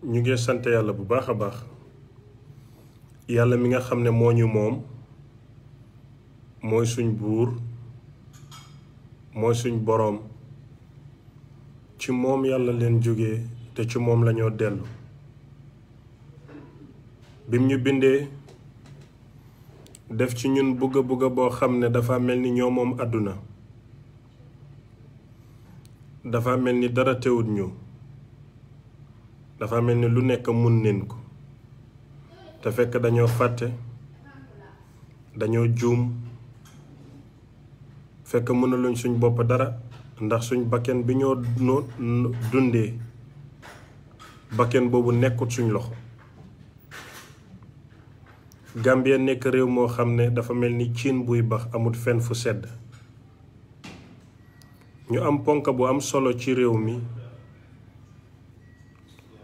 ñu ngi sant yàlla bu baax a baax yàlla mi nga xam ne moo ñu moom mooy suñ buur mooy suñ boroom ci moom yàlla leen jóge te ci moom lañoo dellu bim ñu bindee def ci ñun bugga boo xam ne dafa mel ni ñoo moom àdduna dafa mel ni dara teewut ñu dafa mel ni lu nekk mun neen ko te fekk dañoo fàtte dañoo juum fekk mënaluñ suñ bopp dara ndax suñ bakken bi ñoo dundee bakken boobu nekkut suñ loxo Gambia nekk réew moo xam ne dafa mel ni ciin buy bax amut fenn fu sedd ñu am ponk bu am solo ci réew mi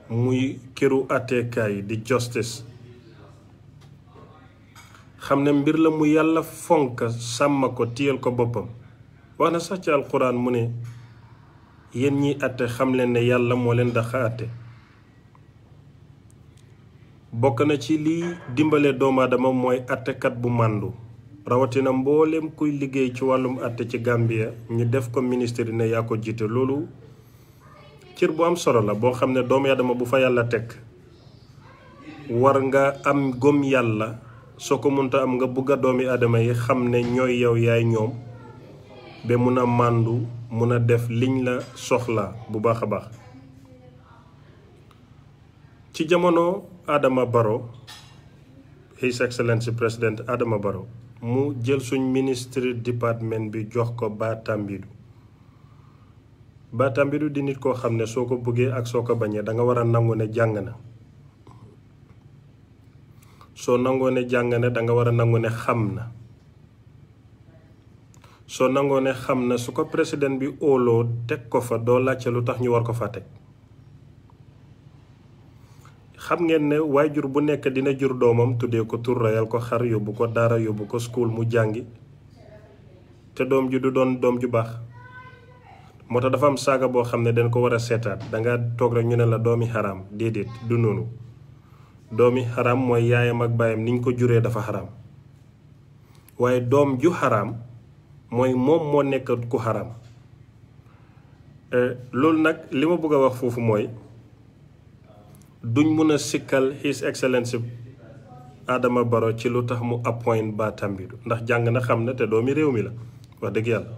muy këru àtteekaay di justice xam ne mbir la mu yàlla fonk sàmm ko téyal ko boppam wax na sax ci alxuraan mu ne yéen ñiy àtte xam leen ne yàlla moo leen daxa àtte bokk na ci liy dimbale doomu aadama mooy àttekat bu màndu rawatina mbooleem kuy liggéey ci wàllum àtte ci Gambia ñu def ko ministre ne yaa ko jiite loolu cër bu am solo la boo xam ne doomu aadama bu fa yàlla teg war nga am gëm yàlla soo ko munta am nga bugga doomi aadama yi xam ne ñooy yow yaay ñoom ba mun a màndu mun a def liñ la soxla bu baax a baax ci jamono Adama Barrow His Excellency President Adama Barrow mu jël suñ ministry department bi jox ko Batambidu di nit koo xam ne soo ko bëggee ak soo ko bañee danga war a nangu ne jàng na soo nangoo ne jàng na danga war a nangu ne xam na soo nangoo ne xam na su ko président bi óoloo teg ko fa doo laajte lu tax ñu war ko fa teg xam ngeen ne waajur bu nekk dina jur doomam tuddee ko tur rayal ko xar yóbbu ko daara yóbbu ko school mu jàngi te doom ji du doon doom ju baax moo tax dafa am saaga boo xam ne dañ ko war a seetaat danga toog rek ñu ne la doomi xaraam déedéet du noonu doomi xaraam mooy yaayam ak baayam niñ ko juree dafa xaraam waaye doom ju xaraam mooy moom moo nekk ku xaraam loolu nag li ma bëgg a wax foofu mooy duñ mun a sikkal His Excellency Adama Barrow ci lu tax mu appoint Batambidu ndax jàng na xam na te doomi réew mi la wax dëgg yàlla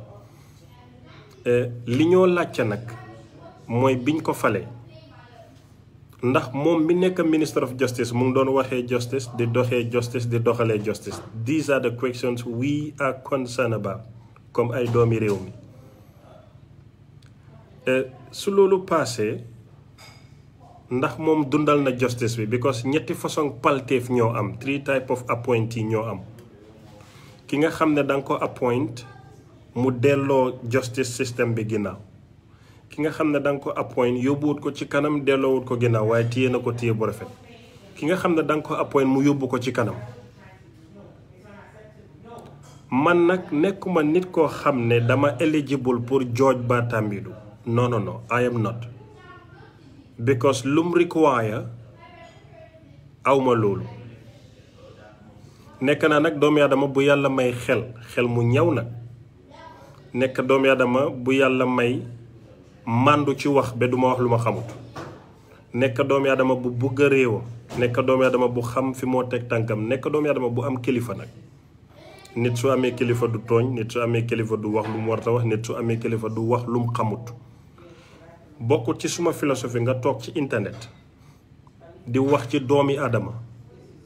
li ñoo laajte nag mooy biñ ko fale ndax moom mi nekk Minister of Justice mu ngi doon waxee justice di doxee justice di doxalee justice these are the questions we are concerned about comme ay doomi réew mi su loolu paasee ndax moom dundal na justice bi because ñetti façon palteef ñoo am three type of appointee ñoo am ki nga xam ne danga ko appoint mu delloo justice system bi ginnaaw ki nga xam ne danga ko appoint yóbbuwut ko ci kanam delloowut ko ginnaaw waaye téye na ko téye bu rafet ki nga xam ne danga ko appoint mu yóbbu ko ci kanam man nag nekkuma nit koo xam ne dama eligible pour George Batambidu non I am not because lum require awma loolu nekk naa nag doomu aadama bu yàlla may xel mu ñaw nag nekk doomu aadama bu yàlla may màndu ci wax ba duma wax lu ma xamut nekk doomu aadama bu bugg a réewam nekk doomu aadama bu xam fi moo teg tànkam nekk doomu aadama bu am kilifa nag nit su amee kilifa du tooñ nit su amee kilifa du wax lu mu warta wax nit su amee kilifa du wax lu mu xamut bokkut ci suma philosophie nga toog ci internet di wax ci doomi aadama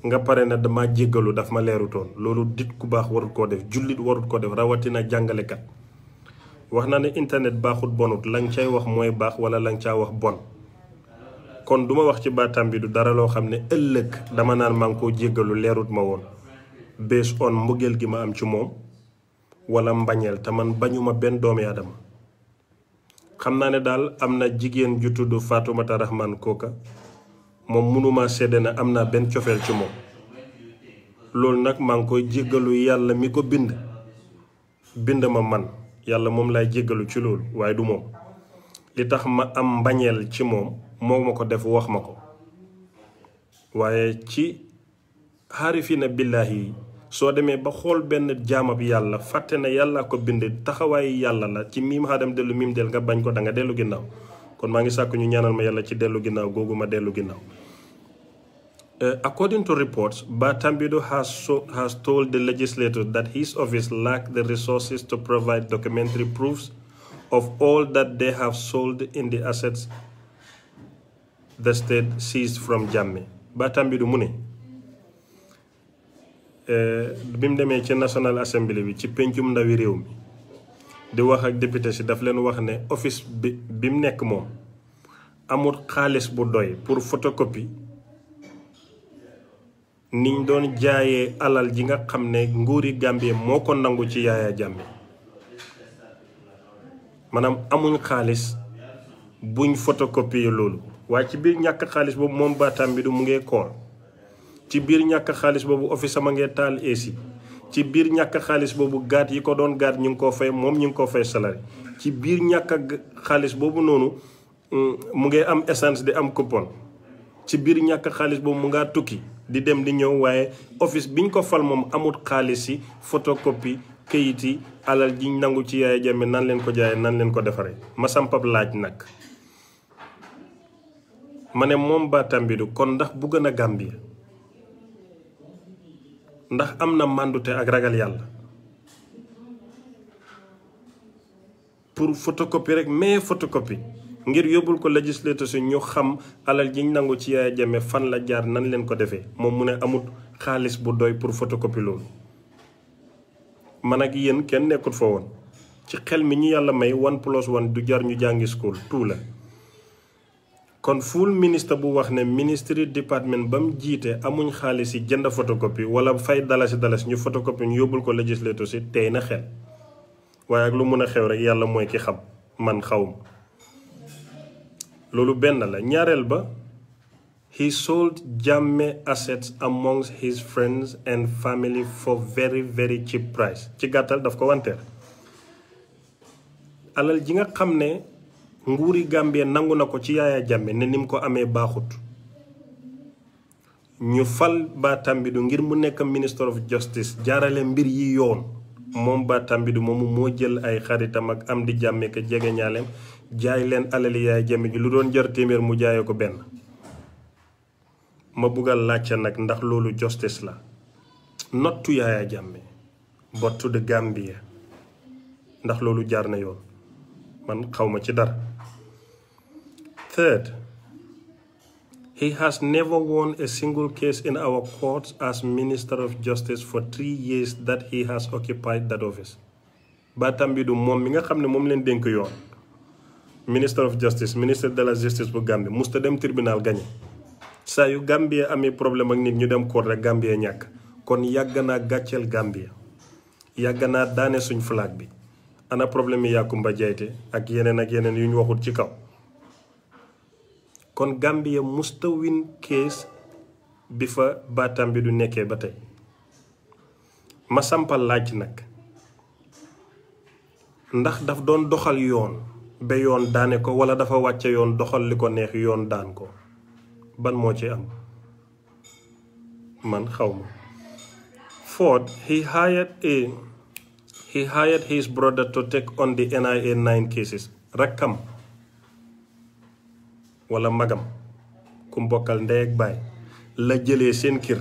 nga pare na dama jéggalu daf ma leerutoon loolu dit ku baax warut koo def jullit warut koo def rawatina jàngalekat wax na ne internet baaxut bonut lañ cay wax mooy baax wala lañ caa wax bon kon duma wax ci Batambidu dara loo xam ne ëllëg dama naan maa ngi koo jéggalu leerut ma woon based on mbëggeel gi ma am ci moom wala mbañeel te man bañuma benn doomi aadama xam naa ne daal am na jigéen ju tudd Fatoumata Rahman Koka moom mënuma sedde na am naa benn cofeel ci moom loolu nag maa ngi koy jéggalu yàlla mi ko bind ma man yàlla moom lay jéggalu ci loolu waaye du moom li tax ma am mbañeel ci moom moo ma ko def wax ma ko waaye ci xaarifina billahi soo demee ba xool benn jaamab yàlla fàtte na yàlla ko bind taxawaayu yàlla la ci miim xaadam dellu miim del nga bañ ko da nga dellu ginnaaw kon maa ngi sàkk ñu ñaanal ma yàlla ci dellu ginnaaw googu ma dellu ginnaaw. According to reports, Batambidu has told the legislators that his office lacked the resources to provide documentary proofs of all that they have sold in the assets the state seized from Jammeh. Batambidu mu ne bi mu demee ci National Assembly bi ci pencum ndawi réew mi di wax ak député si daf leen wax ne office bi mu nekk moom amul xaalis bu doy pour photocopie niñ doon jaayee alal ji nga xam ne nguuri Gambie moo ko nangu ci Yaya Jammeh maanaam amuñ xaalis buñ photocopier loolu waaye ci biir ñàkk xaalis boobu moom Batambidu mu ngee kool ci biir ñàkk xaalis boobu office ama ngee taal AC ci biir ñàkk xaalis boobu gaat yi ko doon gaat ñu ngi koo fay moom ñu ngi koo fay salari ci biir ñàkk xaalis boobu noonu mu ngee am essence di am coupon ci biir ñàkk xaalis boobu mu ngaa tukki di dem di ñëw waaye office biñ ko fal moom amut xaalis yi photocopie kayit yi alal jiñ nangu ci Yaya Jammeh nan leen ko jaayee nan leen ko defaree ma sampab laaj nag ma ne moom Batambidu kon ndax bugg na Gambie ndax am na màndute ak ragal yàlla pour photocopie rek mais photocopie ngir yóbbul ko législateur si ñu xam alal jiñ nangu ci Yaya Jammeh fan la jaar nan leen ko defee moom mu ne amut xaalis bu doy pour photocopie loolu man ak yéen kenn nekkut fa woon ci xel mi ñu yàlla may 1+1 du jar ñu jàngi school tout la kon full ministre bu wax ne ministry department ba mu jiite amuñ xaalis yi jënd photocopie wala fay dalasi ñu photocopie ñu yóbbul ko législateur si tey na xel waaye ak lu mun a xew rek yàlla mooy ki xam man xawma loolu benn la ñaareel ba he sold Jammeh assets amongst his friends and family for very very cheap price ci gàttal daf ko wanteer alal ji nga xam ne nguuri Gambie nangu na ko ci Yaya Jammeh ne ni mu ko amee baaxut ñu fal Batambidu ngir mu nekk minister of justice jaarale mbir yi yoon moom Batambidu moomu moo jël ay xaritam ak am di Jammeh ka jege ñaaleem jaay leen alali Yaya Jammeh gi lu doon jar téeméer mu jaayee ko benn ma buggal laajte nag ndax loolu justice la not to Yaya Jammeh but to the Gambia ndax loolu jaar na yoon man xawma ci dara. Third, he has never won a single case in our courts as Minister of Justice for 3 years that he has occupied that office. Batambidu moom mi nga xam ne moom leen dénk yoon Minister of Justice ministre de la justice bu Gambie musta dem tribunal gagné saa yu Gambie amee problème ak nit ñu dem court rek Gambie ñàkk kon yàgg naa gàcceel Gambie yàgg naa daane suñ flag bi ana problème yi Yakumba Jayte ak yeneen yu ñu waxut ci kaw kon Gambie musta win case bi fa Batambidu nekkee ba tey ma sampal laaj nag ndax daf doon doxal yoon ba yoon daane ko wala dafa wàcce yoon doxal li ko neex yoon daan ko ban moo ci am man xawma. Fourth, he hired his brother to take on the NIA 9 cases. Rakkam wala magam ku mbokkal ndey ak baay la jëlee seen kër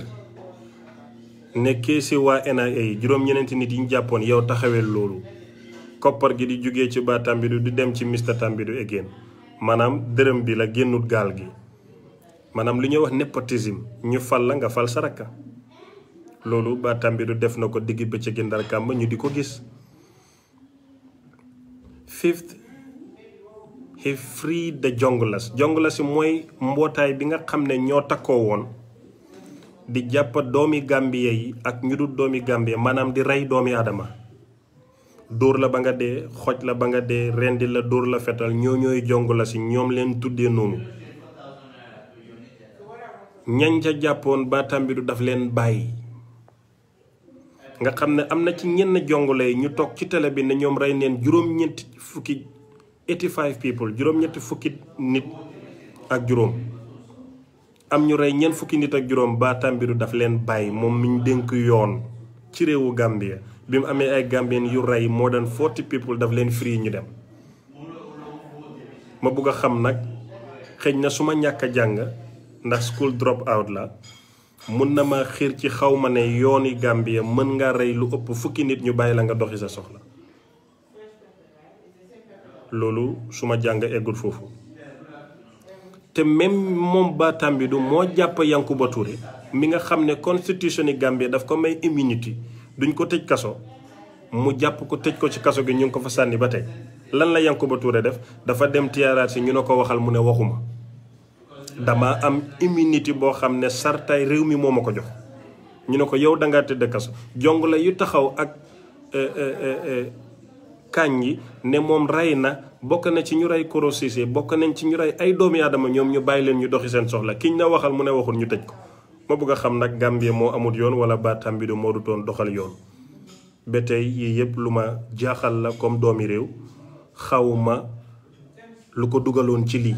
ne keesi waa NIA yi juróom-ñeneenti nit yi ñu jàppoon yow taxawel loolu koppar gi di jógee ci Batambidu di dem ci Mr Tambidu again maanaam dërëm bi la génnut gaal gi maanaam lu ñuy wax népotisme ñu fal la nga fal sa rakka loolu Batambidu def na ko digg bëccëg Ndar Kàmb ñu di ko gis. Fifth, he freed the Jongulas. Jongulas yi mooy mbootaay bi nga xam ne ñoo takkoo woon di jàpp doomi Gambie yi ak ñu dul doomi Gambie maanaam di rey doomi Adama dóor la ba nga dee xoj la ba nga dee rendi la dóor la fetal ñooy Jongulas yi ñoom leen tuddee noonu ñañ ca jàppoon Batambidu daf leen bàyyi nga xam ne am na ci ñenn jongule yi ñu toog ci télé bi ne ñoom rey neen juróom-ñetti fukki 85 people juróom-ñetti fukki nit ak juróom am ñu rey ñeent fukki nit ak juróom Bah Tambadou daf leen bàyyi moom mi ñu dénk yoon ci réewu Gambia bi mu amee ay Gambien yu rey more than 40 people daf leen free ñu dem. ma bugg a xam nag xëj na su ma ñàkk a jàng ndax school drop out la mun na ma xiir ci xaw ma ne yooni Gambia mën nga rey lu ëpp fukki nit ñu bàyyi la nga doxi sa soxla loolu su ma jàng eggul foofu. te même moom Bah Tambadou moo jàpp Yankuba Touré mi nga xam ne constitution yi Gambie daf ko may immunity duñ ko tëj kaso mu jàpp ko tëj ko ci kaso gi ñu ngi ko fa sànni ba tey lan la Yankuba Touré def dafa dem tiyaaraat si ñu ne ko waxal mu ne waxuma dama am immunity boo xam ne sartaay réew mi moo ma ko jox ñu ne ko yow dangaa tëdd kaso jong la yu taxaw ak kañ yi ne moom rey na bokk na ci ñu rey Koro Ceesay bokk nañ ci ñu rey ay doomi aadama ñoom ñu bàyyi leen ñu doxi seen soxla kiñ na waxal mu ne waxul ñu tëj ko ma bëgg a xam nag Gambie moo amut yoon wala Bah Tambadou moo du toon doxal yoon ba tey yii yëpp lu ma jaaxal la comme doomi réew xawma lu ko dugaloon ci lii.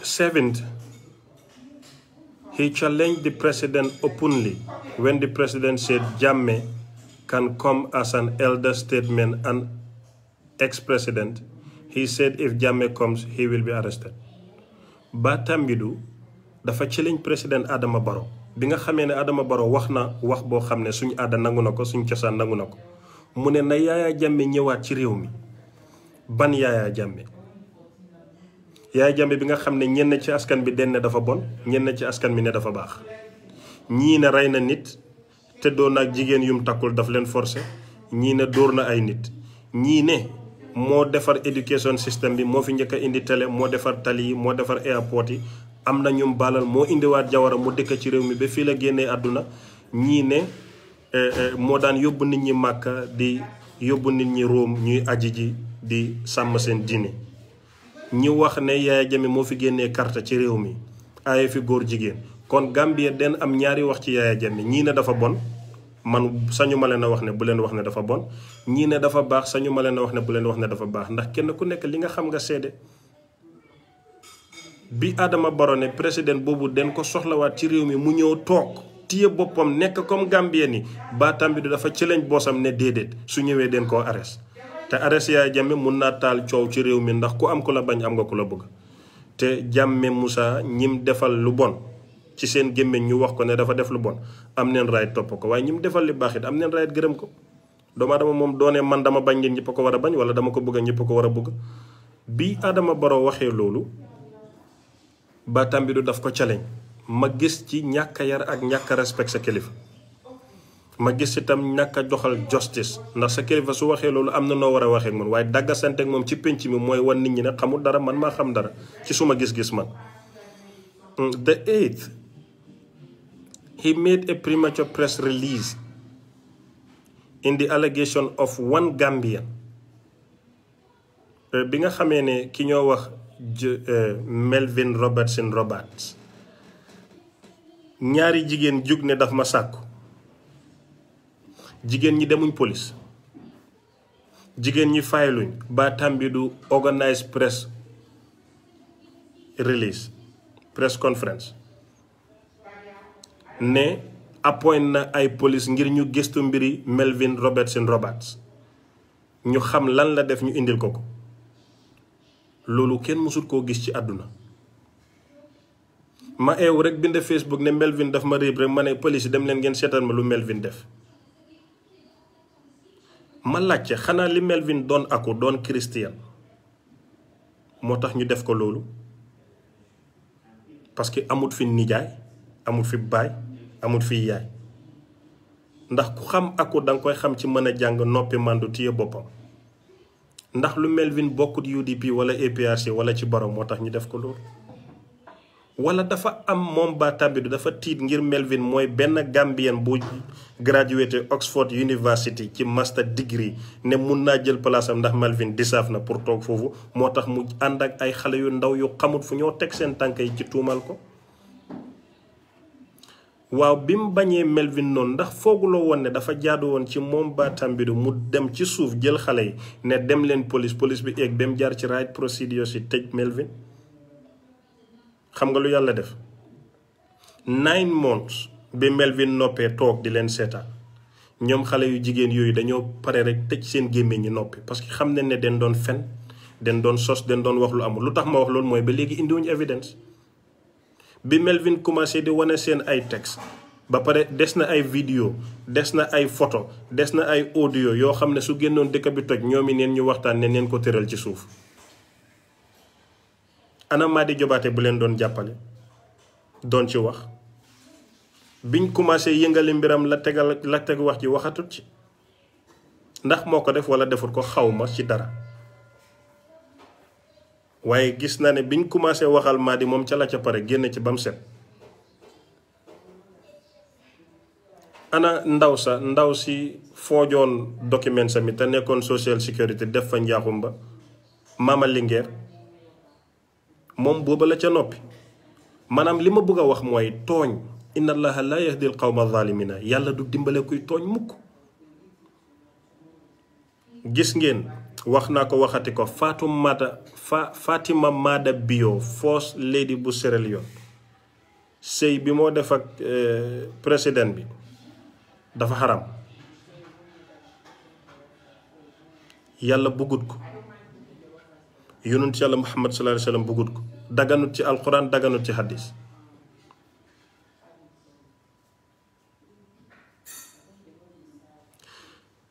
Seventh, he challenged the president openly when the president said Jammeh can come as an elder statesman and ex-president. He said if Jammeh comes, he will be arrested. Bah Tambadou dafa challenge président Adama Barrow bi nga xamee ne Adama Barrow wax na wax boo xam ne suñu aada nangu na ko suñu cosaan nangu na ko mu ne na Yaya Jammeh ñëwaat ci réew mi. ban Yaya Jammeh bi nga xam ne ñenn ci askan bi den ne dafa bon ñenn ci askan bi ne dafa baax ñii ne rey na nit te doon ak jigéen yum takkul daf leen forcé ñii ne dóor na ay nit ñii ne moo defar education system bi moo fi njëkk a indi télé moo defar tali yi moo defar airport yi am na ñum baalal moo indiwaat Jawara mu dëkk ci réew mi ba fii la génnee àdduna ñii ne moo daan yóbbu nit ñi Màkka di yóbbu nit ñi Rome ñuy aji ji di sàmm seen diine ñi wax ne Yaya Jammeh moo fi génnee carte ci réew mi aaye fi góor jigéen kon Gambie den am ñaari wax ci Yaya Jammeh ñii ne dafa bon man sañu ma leen a wax ne bu leen wax ne dafa bon ñii ne dafa baax sañu ma leen a wax ne bu leen wax ne dafa baax ndax kenn ku nekk li nga xam nga seede bi Adama Barrow ne président boobu den ko soxlawaat ci réew mi mu ñëw toog téye boppam nekk comme Gambien ni Bah Tambadou dafa challenge boosam ne déedéet su ñëwee den koo arrest te arrest Yaya Jammeh mun naa taal coow ci réew mi ndax ku am ku la bañ am nga ku la bëgg te Jammeh Moussa ñim defal lu bon ci seen gémmiñ ñu wax ko ne dafa def lu bon am neen right topp ko waaye ñim defal li baax it am neen right gërëm ko doomu aadama moom doone man dama bañ ngeen ñëpp a ko war a bañ wala dama ko bëgg a ñëpp a ko war a bëgg bi Adama Barrow waxee loolu Bah Tambadou daf ko challenge ma gis ci ñàkk a yar ak ñàkk a respect sa kilifa ma gis itam ñàkk a doxal justice ndax sa kilifa su waxee loolu am na noo war a waxee ak man waaye daggasante ak moom ci penc mi mooy wan nit ñi ne xamul dara man maa xam dara ci suma gis-gis man. The 8th, he made a premature press release in the allegation of one Gambian bi nga xamee ne ki ñoo wax Melvin Robertson Roberts ñaari jigéen jug ne daf ma sàkku jigéen ñi demuñ police jigéen ñi fayluñ Bah Tambadou organise press release press conference ne appoint na ay police ngir ñu gëstu mbiri Melvin Robertson Roberts ñu xam lan la def ñu indil ko ko loolu kenn mësul koo gis ci àdduna ma eew rek bind Facebook ne Melvin daf ma réeb rek ma ne police dem leen ngeen seetal ma lu Melvin def ma laajte xanaa li Melvin doon aku doon Christian moo tax ñu def ko loolu parce que amut fi nijaay amut fi baay amut fi yaay ndax ku xam aku danga koy xam ci mën a jàng noppi màndu téye boppam ndax lu Melvin bokkut UDP wala APRC wala ci Barrow moo tax ñu def ko loolu wala dafa am moom Bah Tambadou dafa tiit ngir Melvin mooy benn Gambien bu graduate Oxford University ci master degree ne mun naa jël place am ndax Melvin deserve na pour toog foofu moo tax mu ànd ak ay xale yu ndaw yu xamut fu ñoo teg seen tànk yi ci tuumal ko waaw bi mu bañee Melvin noonu ndax fooguloo woon ne dafa jaadu woon ci moom Bah Tambadou mu dem ci suuf jël xale yi ne dem leen police bi eeg ba mu jaar ci right procedures yi tëj Melvin xam nga lu yàlla def 9 months bi Melvin noppee toog di leen seetaan ñoom xale yu jigéen yooyu dañoo pare rek tëj seen gémmiñ ñu noppi parce que xam nañ ne den doon fen den doon sos den doon wax lu amul. lu tax ma wax loolu mooy ba léegi indiwuñu évidence bi Melvin commencé di wane seen ay texte ba pare des na ay vidéo des na ay photo des na ay audio yoo xam ne su génnoon dëkk bi toj ñoomi neen ñu waxtaan ne neen ko tëral ci suuf. ana Madi Jobaate bu leen doon jàppale doon ci wax biñ commencé yëngali mbiram la teg wax ji waxatut ci ndax moo ko def wala defut ko xawma ci dara waaye gis naa ne biñ commencé waxal Madi moom ca la ca pare génn ci ba mu set. ana ndaw si foojoon document sami te nekkoon social security def fa njaaxum ba Mama Linguère moom booba la ca noppi. maanaam li ma bëgg a wax mooy tooñ inna allaha la yahdi al qawma zalimina yàlla du dimbale kuy tooñ mukk. gis ngeen wax naa ko waxati ko Fatima Mada Bio first lady bu Sierra Leone sëy bi moo def ak président bi dafa xaram yàlla bëggut ko yonent yàlla Muhammad sallallahu alayhi wa sallam bëggut ko daganut ci alquran daganut ci hadis.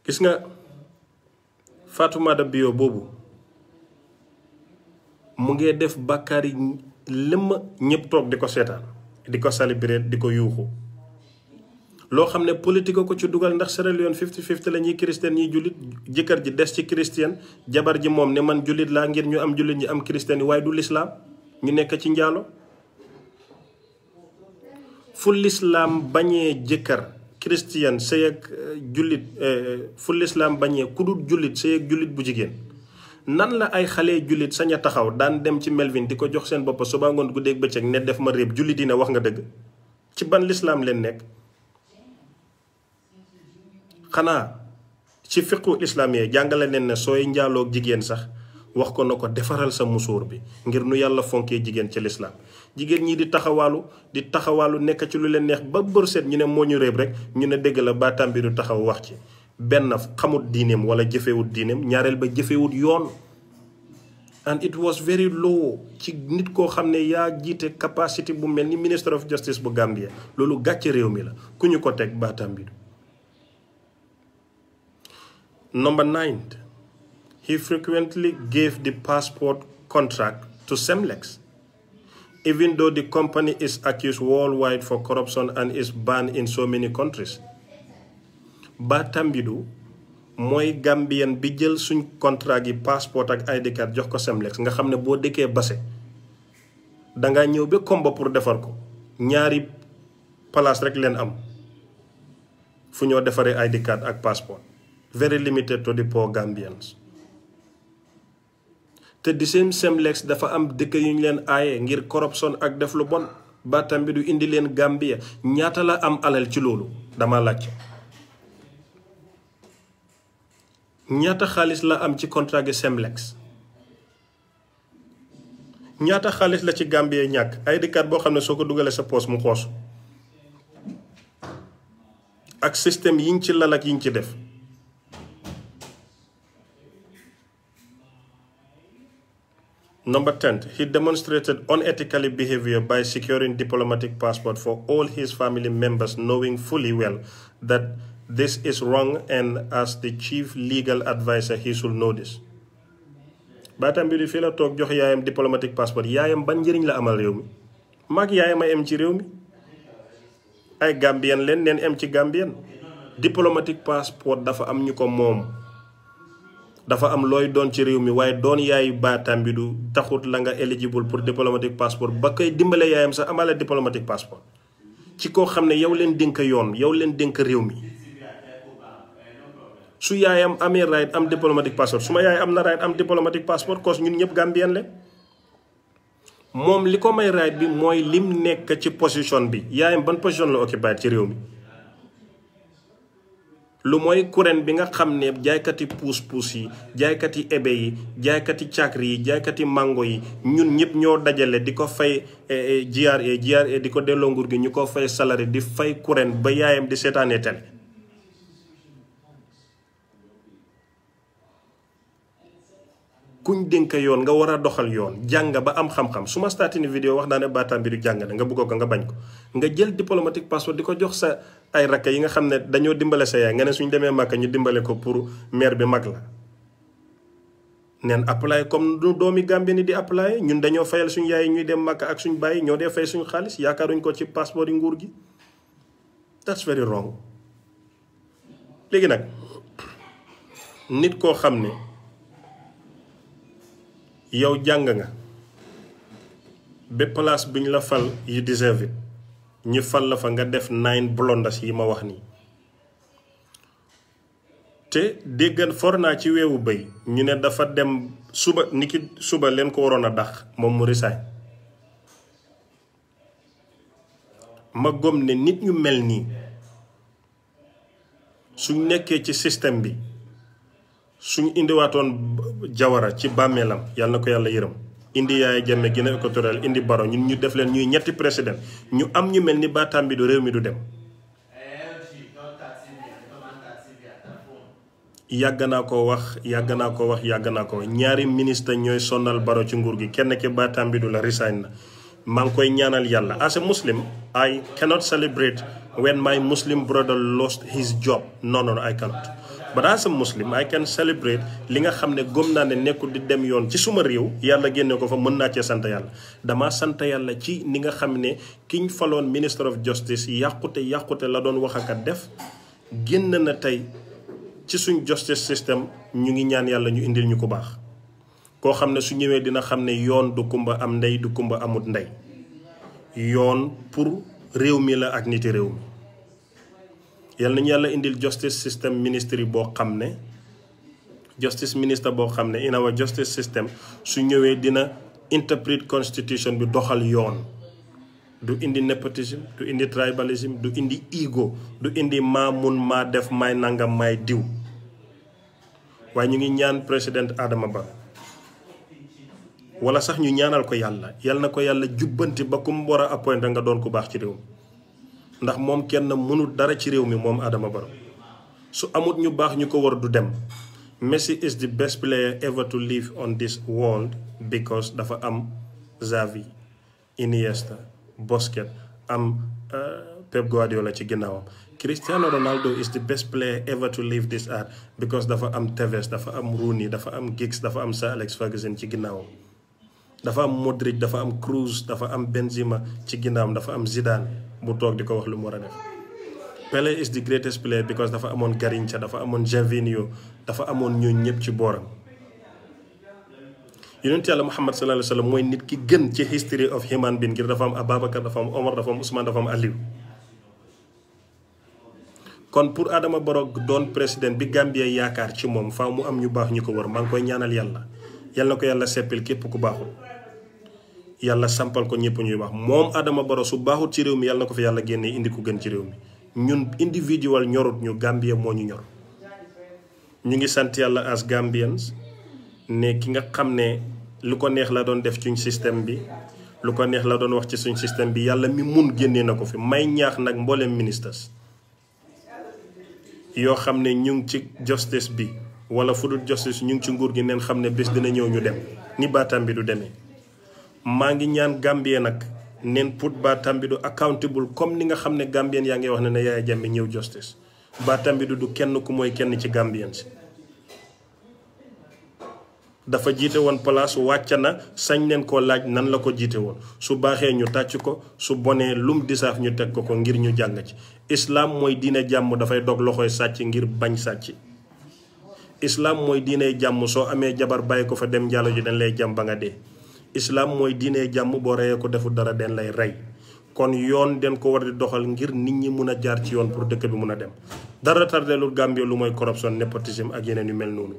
gis nga Fatoumata Bio boobu mu ngee def bàkkaar yi lëmm ñëpp toog di ko seetaan di ko célébrer di ko yuuxu loo xam ne politique ko ci dugal ndax Sierra Leone 50-50 la ñuy chrétien ñiy jullit jëkkër ji des ci chrétien jabar ji moom ne man jullit laa ngir ñu am jullit ñi am chrétien yi waaye du lislaam ñu nekk ci njaalo. fu lislaam bañee jëkkër chrétien sëy ak jullit fu lislaam bañee ku dul jullit sëy ak jullit bu jigéen nan la ay xale jullit sañ a taxaw daan dem ci Melvin di ko jox seen bopp suba ngoon guddeeg bëccëg ne def ma réeb jullit yi ne wax nga dëgg ci ban lislaam leen nekk. xanaa ci fiqu islaam yee jàngale leen ne sooy njaaloog jigéen sax wax ko na ko defaral sa musóor bi ngir nu yàlla fonkee jigéen ci lislaam. jigéen ñi di taxawaalu nekk ci lu leen neex ba bër set ñu ne moo ñu réeb rek ñu ne dégg la baatam bi du taxaw wax ci benn xamut diineem wala jëfewut diineem ñaareel ba jëfewut yoon. and it was very low ci nit koo xam ne yaa jiite capacité bu mel ni minister of justice bu Gambia loolu gàcce réew mi la ku ñu ko teg baatam bi. Number 9, he frequently gave the passport contract to Semlex, even though the company is accused worldwide for corruption and is banned in so many countries. Batambidu mooy Gambien bi jël suñ contrat gi passeport ak ID card jox ko Semlex nga xam ne boo dëkkee Basse dangaa ñëw ba Kombo pour defar ko ñaari place rek leen am fu ñoo defaree ID card ak passeport. Very limited to the poor Gambians. te di seen Semlex dafa am dëkk yu ñu leen aaye ngir corruption ak def lu bon baatam bi du indi leen Gambia ñaata la am alal ci loolu dama laaj. ñaata xaalis la am ci contrat gi Semlex ñaata xaalis la ci Gambia ñàkk ID card boo xam ne soo ko dugalee sa poos mu xoos ak système yiñ ci lal ak yiñ ci def. Number 10, he demonstrated unethical behavior by securing diplomatic passport for all his family members, knowing fully well that this is wrong, and as the chief legal advisor, he should know this. Baatam bi fii la toog jox yaayam diplomatic passport yaayam ban njëriñ la amal réew mi maag yaayam ay em ci réew mi ay Gambien leen neen em ci Gambien. Diplomatic passport dafa am ñu ko moom. dafa am looy doon ci réew mi waaye doon yaayu baatam bi du taxut la nga eligible pour diplomatic passport ba koy dimbale yaayam sax amala diplomatic passport ci koo xam ne yow leen dénk yoon yow leen dénk réew mi. su yaayam amee right am diplomatic passport su ma yaay am na right am diplomatic passport cause ñun ñëpp Gambien le moom li ko may right bi mooy lim nekk ci position bi yaayam ban position la occupé ci réew mi. lu mooy kuréen bi nga xam ne jaaykati puus-puus yi jaaykati ebe yi jaaykati càkkri yi jaaykati mango yi ñun ñëpp ñoo dajale di ko fay GRA di ko delloo nguur gi ñu ko fay salari di fay kuréen ba yaayam di seetaanee télé. kuñ dénk yoon nga war a doxal yoon jàng ba am xam-xam su ma startini vidéo wax naa ne baatam bi du jàng ne nga bëgg ko nga bañ ko nga jël diplomatique passeport di ko jox sa ay rakk yi nga xam ne dañoo dimbale sa yaay nga ne suñ demee Màkka ñu dimbale ko pour maire bi mag la neen apply comme du doomi Gambie ni di apply ñun dañoo fayal suñ yaay ñuy dem Màkka ak suñ bàyyi ñoo dee fay suñ xaalis yaakaaruñ ko ci passeport yi nguur gi. That's very wrong. léegi nag nit koo xam ne yow jàng nga ba place bi ñu la fal you deserve it ñu fal la fa nga def 9 blunders yi ma wax nii te déggan for naa ci weewu bëy ñu ne dafa dem suba leen ko waroon a dax moom mu resign ma gom ne nit ñu mel nii suñ nekkee ci système bi suñ indiwaatoon Jawara ci bàmmeelam yàlla na ko yàlla yërëm indi Yaya Jammeh Guinée équatoriale indi Barrow ñun ñu def leen ñuy ñetti président ñu am ñu mel ni Batambidu réew mi du dem. yàgg naa ko wax ñaari ministre ñooy sonal Barrow ci nguur gi kenn ki Batambidu la resign na maa ngi koy ñaanal yàlla. As a Muslim I cannot celebrate when my Muslim brother lost his job no I cannot. But as a Muslim I can celebrate li nga xam ne gëm naa ne nekkul di dem yoon ci suma réew yàlla génne ko fa mën naa cee sant yàlla dama sant yàlla ci ni nga xam ne kiñ faloon minister of justice yàqute la doon wax ak def génn na tey ci suñ justice system ñu ngi ñaan yàlla ñu indil ñu ko baax koo xam ne su ñëwee dina xam ne yoon du kumba am ndey du kumba amut ndey yoon pour réew mi la ak niti réew mi yal nañu yàlla indil justice system ministry boo xam ne justice minister boo xam ne in our justice system su ñëwee dina interpret constitution bi doxal yoon du indi nepotism du indi tribalism du indi ego du indi maa mun maa def may nangam may diw waaye ñu ngi ñaan président Adama Barrow wala sax ñu ñaanal ko yàlla yal na ko yàlla jubbanti ba ku mu war a appointé nga doon ku baax ci réew mi ndax moom kenn mënul dara ci réew mi moom Adama Barrow su amut ñu baax ñu ko war du dem. Messi is the best player ever to live on this world because dafa am Xavi Iniesta Busquets am Pep Guardiola ci ginnaawam. Cristiano Ronaldo is the best player ever to live this earth because dafa am Tevez dafa am Rooney dafa am Giggs dafa am Sir Alex Ferguson ci ginnaawam. dafa am Modric dafa am Kroos dafa am Benzema ci ginnaawam dafa am Zidane bu toog di ko wax lu mu war a def. Pelé is the greatest player because dafa amoon Garrincha dafa amoon Gervinho dafa amoon ñooñu ñëpp ci booram. Yonent Yàlla Muhammad sallallahu alayhi wa sallam mooy nit ki gën ci history of human being ngir dafa am Ababacar dafa am Omar dafa am Ousmane dafa am Aliou. kon pour Adama Barrow doon président bi Gambia yaakaar ci moom faaw mu am ñu baax ñu ko wër maa ngi koy ñaanal yàlla yàlla na ko yàlla seppil képp ku baaxul. yàlla sampal ko ñëpp ñuy wax moom Adama Barrow su baaxut ci réew mi yàlla na ko fi yàlla génnee indi ku gën ci réew mi ñun individual ñorut ñu Gambia moo ñu ñor. ñu ngi sant yàlla as Gambians ne ki nga xam ne lu ko neex la doon def suñ système bi lu ko neex la doon wax ci suñ système bi yàlla mi mun génnee na ko fi may ñaax nag mboolem ministres yoo xam ne ñu ngi ci justice bi wala fu dul justice ñu ngi ci nguur gi neen xam ne bés dina ñëw ñu dem ni Batambi du demee. maa ngi ñaan Gambien nag neen put Batambidu accountable comme ni nga xam ne Gambien yaa ngi wax ne Yaya Jammeh ñëw justice Batambidu du kenn ku mooy kenn ci Gambien si dafa jiite woon place wàcc na sañ leen koo laaj nan la ko jiite woon su baaxee ñu tàcc ko su bonee lum disaaf ñu teg ko ngir ñu jàng ci. Islam mooy diine jàmm dafay dog loxoy sàcc ngir bañ sàcc. Islam mooy diine jàmm soo amee jabar bàyyi ko fa dem njaallo ji dañ lay jàmm ba nga dee. Islam mooy diine jàmm boo reyee ko defu dara den lay rey kon yoon den ko war di doxal ngir nit ñi mun a jaar ci yoon pour dëkk bi mun a dem dara tardelul Gambie lu mooy corruption népotisme ak yeneen yu mel noonu.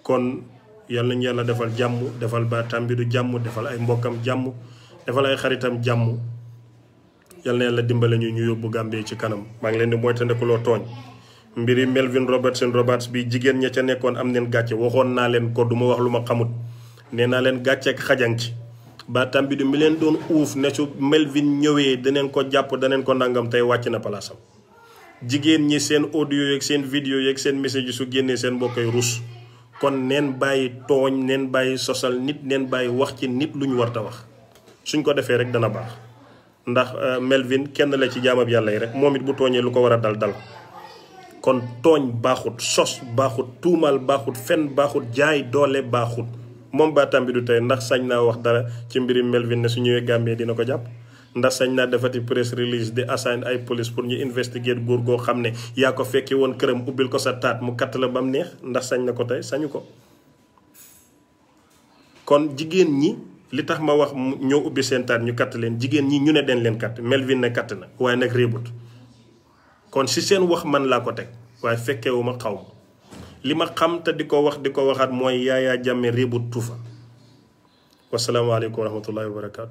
kon yàlla nañu yàlla defal jàmm defal Batambidu jàmm defal ay mbokkam jàmm defal ay xaritam jàmm yàlla na yàlla dimbale ñu yóbbu Gambie ci kanam maa ngi leen di moytandikuloo tooñ mbiri Melvin Roberts bi jigéen ña ca nekkoon am neen gàcce waxoon naa leen ko duma wax lu ma xamut nee naa leen gàcce ak xajang ci baatam bi du mi leen doon uuf ne su Melvin ñëwee daneen ko jàpp daneen ko nangam tey wàcc na palaasam. jigéen ñi seen audio yeeg seen vidéo yeeg seen message yi su génnee seen mbokkay rus kon neen bàyyi tooñ neen bàyyi sosal nit neen bàyyi wax ci nit lu ñu war ta wax suñ ko defee rek dana baax ndax Melvin kenn la ci jaamab yàlla yi rek moom it bu tooñee lu ko war a dal dal kon tooñ baaxut sos baaxut tuumal baaxut fen baaxut jaay doole baaxut moom baatam bi du tey ndax sañ naa wax dara ci mbiri Melvin ne su ñëwee Gambie dina ko jàpp ndax sañ naa defati press release di assign ay police pour ñu investigate góor goo xam ne yaa ko fekki woon këram ubbil ko sa taat mu katt la ba mu neex ndax sañ na ko tey sañu ko. kon jigéen ñi li tax ma wax ñoo ubbi seen taat ñu katt leen jigéen ñi ñu ne den leen katt Melvin ne katt na waaye nag réebut kon si seen wax man laa ko teg waaye fekkewu ma xaw ma li ma xam te di ko wax di ko waxaat mooy Yaya Jammeh réebut tuufa. wasalaamaaleykum wa rahmatullahi wa barakaatu.